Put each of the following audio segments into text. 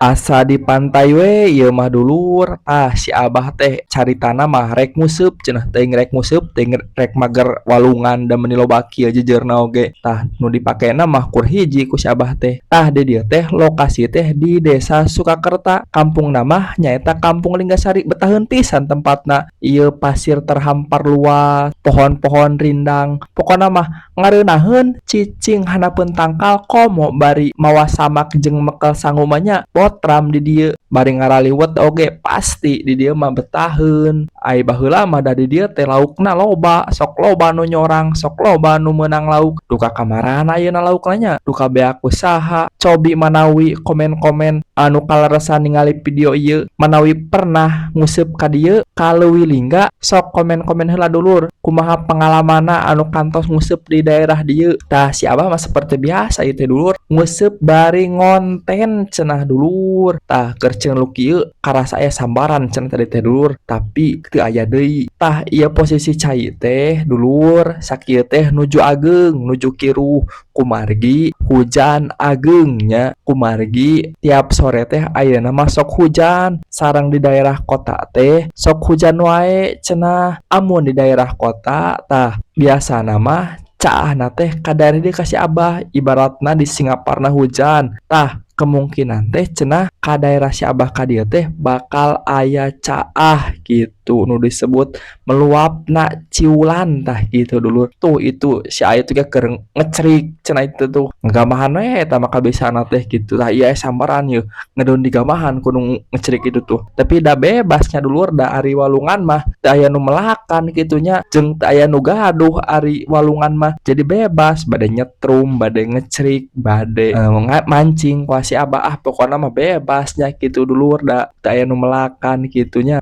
Asa di pantai we ieu mah dulur. Si Abah teh caritana mah rek nguseup cenah teuing rek nguseup teuing rek mager walungan da meuni loba kieu jejeurna oge. Nu dipakena mah kur hiji ku si Abah teh. Di dieu teh lokasi teh di Desa Sukakerta. Kampung mah nyaeta Kampung Linggasari. Betaheun pisan tempatna. Ieu pasir terhampar luas, pohon-pohon rindang. Pokona mah ngareunaheun cicing hanapeun tangkal komo bari mawa samak jeung mekel sangu mah nya potram di dieu bari ngaraliwet oge pasti di dieu mah betaheun. Ai baheula mah da di dieu teh laukna loba, sok loba nu nyorang, sok loba nu meunang lauk. Duka kamarahan ayeuna laukna nya, duka beak usaha. Cobi manawi komen-komen anu kaleresan ningali video ieu, manawi pernah nguseup ka dieu ka Leuwi Lingga, sok komen-komen heula dulur. Kumaha pengalamanna anu kantos nguseup di daerah dieu. Si Abah mah seperti biasa ieu teh dulur, nguseup bari ngonten cenah dulur. Keur ceungluk ieu karasa aya sambaran cenah tadi teh dulur, tapi teu aya deui. Ieu posisi cai teh dulur, sakieu teh nuju ageung, nuju kiruh. Kumargi hujan ageung nya, kumargi tiap sore teh ayeuna mah sok hujan. Sareng di daerah kota teh sok hujan wae cenah. Amun di daerah kota biasana mah caahna teh kadari deui ka si Abah, ibaratna di Singaparna hujan. Kemungkinan teh cenah ka daerah si Abah ka dieu teh bakal aya caah gitu nu disebut meluapna ciulan gitu dulu. Itu si aya teh keur ngecrik cenah itu tuh ngagamahan we eta mah kabisana teh gitu. Ieu sambaran yeuh ngedeun digamahan kudu ngecrik itu tuh. Tapi da bebasnya dulur da ari walungan mah teu aya nu melakan kitu nya jeung teu aya nu gaduh ari walungan mah. Jadi bebas bade nyetrum, bade ngecrik, bade mancing ku si Abah pokona mah bebasnya gitu dulur da teu aya nu melakan kitunya.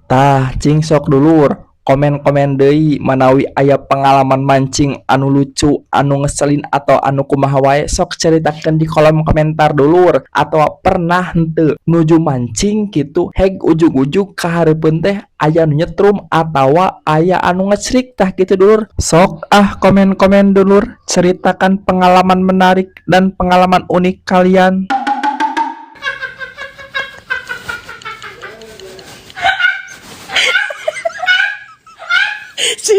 Cing sok dulur komen-komen deui manawi aya pengalaman mancing anu lucu, anu ngeselin atau anu kumaha wae sok caritakeun di kolom komentar dulur. Atau pernah henteu nuju mancing gitu heg ujug-ujug ka hareupeun teh aya nu nyetrum atawa aya anu ngecrik gitu dulur. Sok komen-komen dulur, ceritakan pengalaman menarik dan pengalaman unik kalian. Sí.